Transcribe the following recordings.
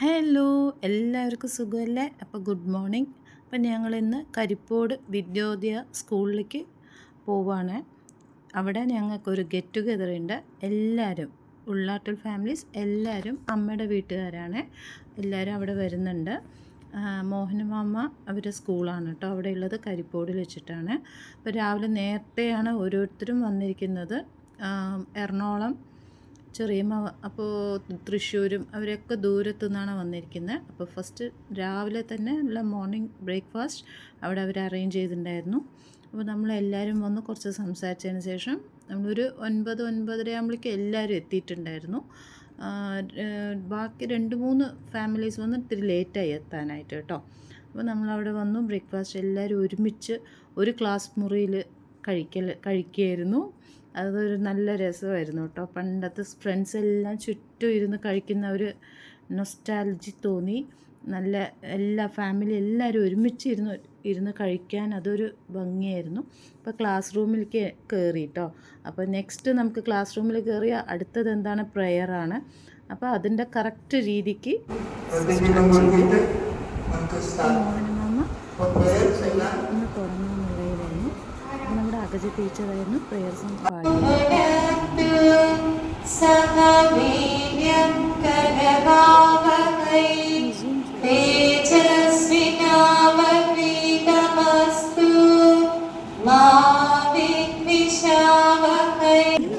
Hello, എല്ലാവർക്കും സുഖമല്ലേ? അപ്പോൾ ഗുഡ് മോർണിംഗ്. അപ്പം ഞങ്ങളിന്ന് കരിപ്പോട് വിദ്യോദയ സ്കൂളിലേക്ക് പോവാണ്. അവിടെ ഞങ്ങൾക്കൊരു ഗെറ്റ് ടുഗെദർ ഉണ്ട്. എല്ലാവരും ഉള്ളാട്ടൽ ഫാമിലീസ് എല്ലാവരും അമ്മയുടെ വീട്ടുകാരാണ്. എല്ലാവരും അവിടെ വരുന്നുണ്ട്. മോഹനമാമ അവരുടെ സ്കൂളാണ് കേട്ടോ അവിടെ ഉള്ളത്, കരിപ്പോടിൽ വെച്ചിട്ടാണ്. അപ്പോൾ രാവിലെ നേരത്തെയാണ് ഓരോരുത്തരും വന്നിരിക്കുന്നത്. എറണാകുളം, ചെറിയമ്മ, അപ്പോൾ തൃശ്ശൂരും അവരൊക്കെ ദൂരത്തു നിന്നാണ് വന്നിരിക്കുന്നത്. അപ്പോൾ ഫസ്റ്റ് രാവിലെ തന്നെ ഉള്ള മോർണിംഗ് ബ്രേക്ക്ഫാസ്റ്റ് അവിടെ അവർ അറേഞ്ച് ചെയ്തിട്ടുണ്ടായിരുന്നു. അപ്പോൾ നമ്മളെല്ലാവരും വന്ന് കുറച്ച് സംസാരിച്ചതിന് ശേഷം നമ്മളൊരു 9-9:30 ആകുമ്പോഴേക്കും എല്ലാവരും എത്തിയിട്ടുണ്ടായിരുന്നു. ബാക്കി 2-3 ഫാമിലീസ് വന്ന് ഇത്തിരി ലേറ്റായി എത്താനായിട്ട് കേട്ടോ. അപ്പോൾ നമ്മളവിടെ വന്നു, ബ്രേക്ക്ഫാസ്റ്റ് എല്ലാവരും ഒരുമിച്ച് ഒരു ക്ലാസ് മുറിയിൽ കഴിക്കുകയായിരുന്നു. അതൊരു നല്ല രസമായിരുന്നു കേട്ടോ. പണ്ടത്തെ ഫ്രണ്ട്സ് എല്ലാം ചുറ്റും ഇരുന്ന് കഴിക്കുന്ന ഒരു നൊസ്റ്റാൾജി തോന്നി. നല്ല എല്ലാ ഫാമിലി എല്ലാവരും ഒരുമിച്ച് ഇരുന്ന് കഴിക്കാൻ അതൊരു ഭംഗിയായിരുന്നു. ഇപ്പോൾ ക്ലാസ് റൂമിലേക്ക് കയറി കേട്ടോ. അപ്പോൾ നെക്സ്റ്റ് നമുക്ക് ക്ലാസ് റൂമിൽ കയറിയ അടുത്തത് എന്താണ്, പ്രെയറാണ്. അപ്പോൾ അതിൻ്റെ കറക്റ്റ് രീതിക്ക് മോഹനമാമ ഒന്ന് തുടങ്ങാമെന്നുള്ളതായിരുന്നു. നമ്മുടെ അഗജ ടീച്ചറായിരുന്നു പ്രെയർസും പാടിയത്.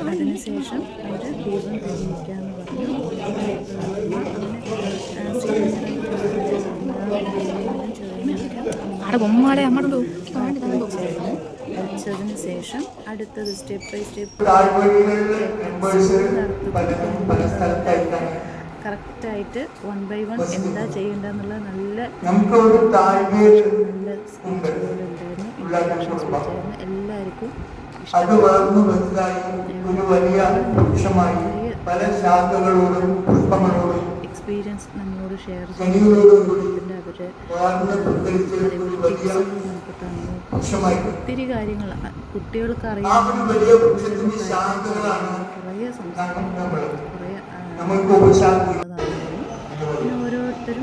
അതിനുശേഷം അവർ ദീപം തെളിയിക്കാന്ന് പറഞ്ഞു. വെച്ചതിന് ശേഷം അടുത്തത് സ്റ്റെപ്പ് ബൈ സ്റ്റെപ്പ് കറക്റ്റായിട്ട് 1 by 1 എന്താ ചെയ്യേണ്ടതെന്നുള്ള നല്ല സ്പീച്ചുകളുണ്ടായിരുന്നു, ഇൻട്രൊഡക്ഷൻ സ്പീച്ചായിരുന്നു. എല്ലാവർക്കും എക്സ്പീരിയൻസ് നമ്മളോട് ഷെയർ ചെയ്തിട്ടുണ്ട്. അവരുടെ നമുക്ക് തന്നു ഒത്തിരി കാര്യങ്ങൾ. കുട്ടികൾക്ക് അറിയാവുന്ന കുറേ സംസാരം, കുറേ പിന്നെ ഓരോരുത്തരും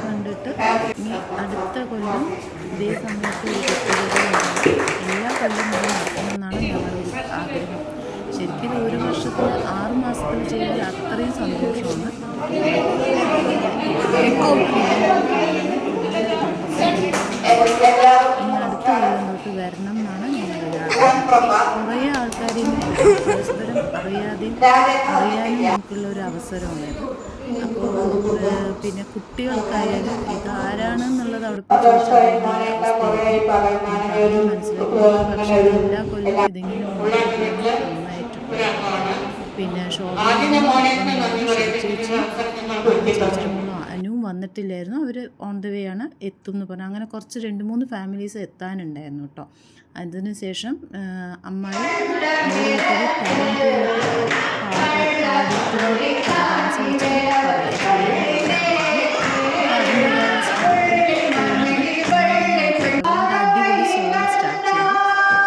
കണ്ടിട്ട് അടുത്ത കൊല്ലം ഇതേ സമയത്ത് എല്ലാ കൊല്ലം നടത്തണമെന്നാണ് ഞങ്ങളുടെ ഒരു ആഗ്രഹം. ശരിക്കും ഒരു വർഷത്തിൽ 6 മാസത്തിൽ ചെയ്താൽ അത്രയും സന്തോഷമാണ്. അടുത്ത കൊല്ലം തൊട്ട് വരണം എന്നാണ് ഞങ്ങളുടെ ആഗ്രഹം. കുറേ ആൾക്കാരെ പരസ്പരം അറിയാനും നമുക്കുള്ള ഒരു അവസരമാണിത്. അപ്പോൾ പിന്നെ കുട്ടികൾക്കായാലും ഇതാരാണെന്നുള്ളത് അവിടെ ചോദിച്ചാൽ മനസ്സിലാക്കി. പക്ഷേ എല്ലാ കൊല്ലവും ഇതിങ്ങനെ നന്നായിട്ടുണ്ട്. പിന്നെ ചേച്ചിയുടെ മോളോ അനുവും വന്നിട്ടില്ലായിരുന്നു. അവർ ഓൺ ദ വേ ആണ്, എത്തും എന്ന് പറഞ്ഞു. അങ്ങനെ കുറച്ച് 2-3 ഫാമിലീസ് എത്താനുണ്ടായിരുന്നു കേട്ടോ. അതിനുശേഷം അമ്മായി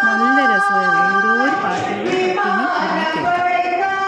നല്ല രസമായിരുന്നു. ഓരോ പാട്ടുകളും ഇനി കേൾക്കാം.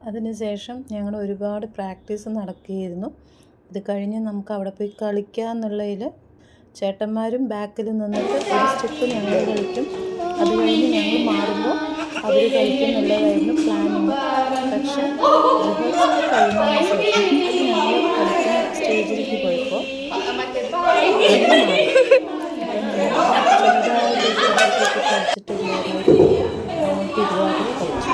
അതിനുശേഷം ഞങ്ങൾ ഒരുപാട് പ്രാക്ടീസ് നടക്കുകയായിരുന്നു. ഇത് കഴിഞ്ഞ് നമുക്ക് അവിടെ പോയി കളിക്കുക എന്നുള്ളതിൽ ചേട്ടന്മാരും ബാക്കിൽ നിന്നിട്ട് ഒരു സ്റ്റെപ്പ് ഞങ്ങൾ കളിക്കും. അത് കഴിഞ്ഞ് ഞങ്ങൾ മാറുമ്പോൾ അവർ കളിക്കും എന്നുള്ളതായിരുന്നു പ്ലാനിങ്. പക്ഷേ റിഹേഴ്സൽ കഴിഞ്ഞതിന് ശേഷം ഞങ്ങൾ കളിക്കാൻ സ്റ്റേജിലേക്ക് പോയപ്പോൾ കളിച്ചിട്ട് തിരുവാതിര കളിച്ചു.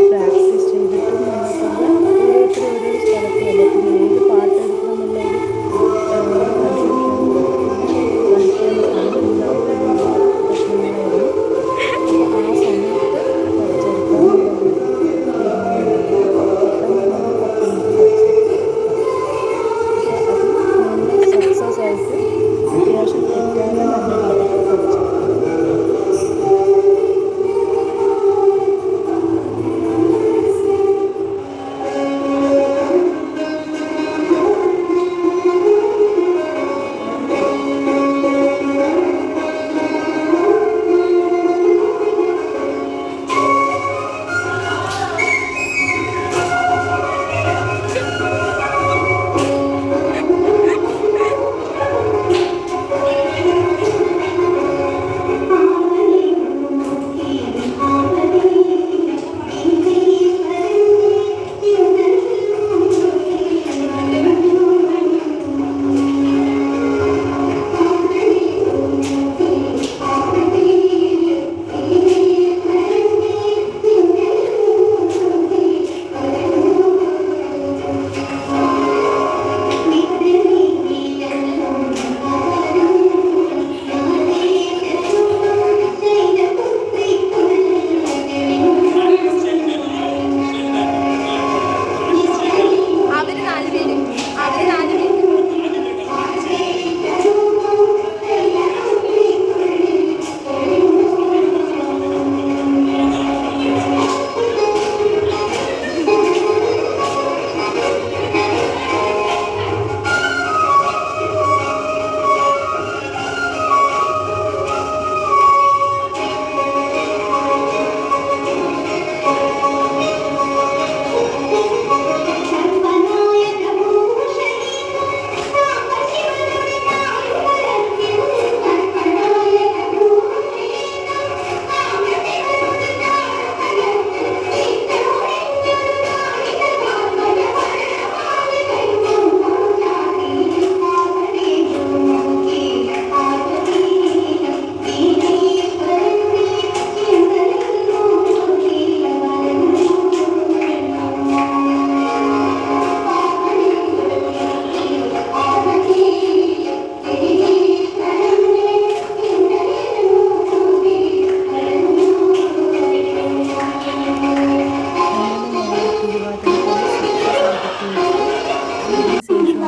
പ്രാക്ടീസ് ചെയ്തിട്ടും ഓരോരുത്തർ ഓരോ സ്ഥലത്ത് ഏത് പാട്ടെടുക്കണമെന്നുള്ളൊരു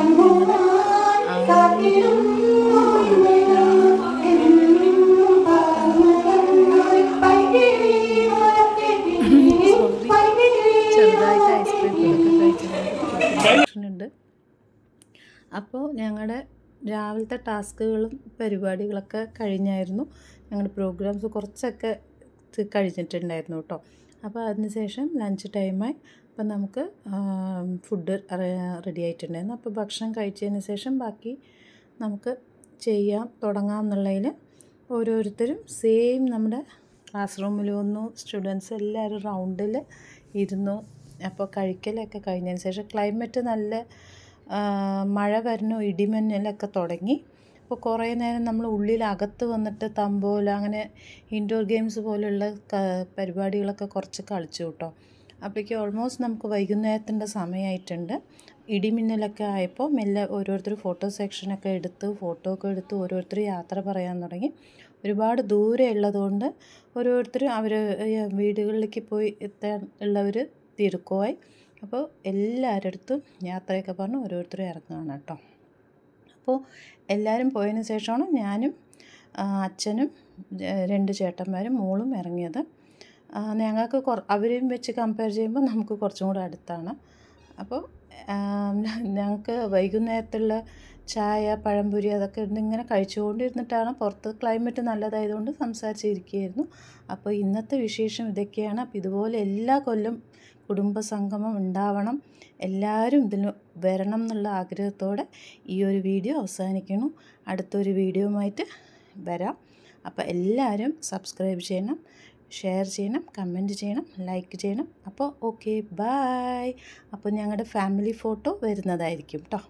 ഞങ്ങളുടെ 1000 സോറി, ചെറുതായിട്ട് ഐസ്ക്രീം ഇതൊക്കെ കഴിച്ചതുകൊണ്ട് ഉണ്ട്. അപ്പോൾ ഞങ്ങളുടെ രാവിലത്തെ ടാസ്കുകളും പരിപാടികളൊക്കെ കഴിഞ്ഞായിരുന്നു. ഞങ്ങളുടെ പ്രോഗ്രാംസ് കുറച്ചൊക്കെ കഴിഞ്ഞിട്ടുണ്ടായിരുന്നു കേട്ടോ. അപ്പോൾ അതിനുശേഷം ലഞ്ച് ടൈമായി. അപ്പം നമുക്ക് ഫുഡ് റെഡി ആയിട്ടുണ്ടായിരുന്നു. അപ്പോൾ ഭക്ഷണം കഴിച്ചതിന് ശേഷം ബാക്കി നമുക്ക് തുടങ്ങാം എന്നുള്ളതിൽ ഓരോരുത്തരും സെയിം നമ്മുടെ ക്ലാസ് റൂമിൽ വന്നു. സ്റ്റുഡൻസ് എല്ലാവരും റൗണ്ടിൽ ഇരുന്നു. അപ്പോൾ കഴിക്കലൊക്കെ കഴിഞ്ഞതിന് ശേഷം ക്ലൈമറ്റ് നല്ല മഴ വരുന്നു, ഇടിമിന്നലൊക്കെ തുടങ്ങി. അപ്പോൾ കുറേ നേരം നമ്മൾ അകത്ത് വന്നിട്ട് തമ്പോല അങ്ങനെ ഇൻഡോർ ഗെയിംസ് പോലുള്ള പരിപാടികളൊക്കെ കുറച്ച് കളിച്ചു കേട്ടോ. അപ്പോഴേക്കും ഓൾമോസ്റ്റ് നമുക്ക് വൈകുന്നേരത്തിൻ്റെ സമയമായിട്ടുണ്ട്. ഇടിമിന്നലൊക്കെ ആയപ്പോൾ മെല്ലെ ഓരോരുത്തർ ഫോട്ടോ സെക്ഷനൊക്കെ എടുത്ത് ഓരോരുത്തർ യാത്ര പറയാൻ തുടങ്ങി. ഒരുപാട് ദൂരെ ഉള്ളതുകൊണ്ട് ഓരോരുത്തരും അവർ വീടുകളിലേക്ക് പോയി എത്താൻ ഉള്ളവർ തിരക്കുമായി. അപ്പോൾ എല്ലാവരുടെ അടുത്തും യാത്രയൊക്കെ പറഞ്ഞ് ഓരോരുത്തരും ഇറങ്ങുകയാണ് കേട്ടോ. അപ്പോൾ എല്ലാവരും പോയതിന് ശേഷമാണ് ഞാനും അച്ഛനും 2 ചേട്ടന്മാരും മോളും ഇറങ്ങിയത്. ഞങ്ങൾക്ക് അവരെയും വെച്ച് കമ്പയർ ചെയ്യുമ്പോൾ നമുക്ക് കുറച്ചും കൂടെ അടുത്താണ്. അപ്പോൾ ഞങ്ങൾക്ക് വൈകുന്നേരത്തുള്ള ചായ, പഴംപൊരി അതൊക്കെ ഇങ്ങനെ കഴിച്ചുകൊണ്ടിരുന്നിട്ടാണ്. പുറത്ത് ക്ലൈമറ്റ് നല്ലതായതുകൊണ്ട് സംസാരിച്ചിരിക്കുകയായിരുന്നു. അപ്പോൾ ഇന്നത്തെ വിശേഷം ഇതൊക്കെയാണ്. അപ്പോൾ ഇതുപോലെ എല്ലാ കൊല്ലം കുടുംബസംഗമം ഉണ്ടാവണം, എല്ലാവരും ഇതിൽ വരണം എന്നുള്ള ആഗ്രഹത്തോടെ ഈ ഒരു വീഡിയോ അവസാനിക്കുന്നു. അടുത്തൊരു വീഡിയോയുമായിട്ട് വരാം. അപ്പോൾ എല്ലാവരും സബ്സ്ക്രൈബ് ചെയ്യണം, ഷെയർ ചെയ്യണം, കമൻറ്റ് ചെയ്യണം, ലൈക്ക് ചെയ്യണം. അപ്പോൾ ഓക്കെ, ബൈ. അപ്പോൾ ഞങ്ങളുടെ ഫാമിലി ഫോട്ടോ വരുന്നതായിരിക്കും കേട്ടോ.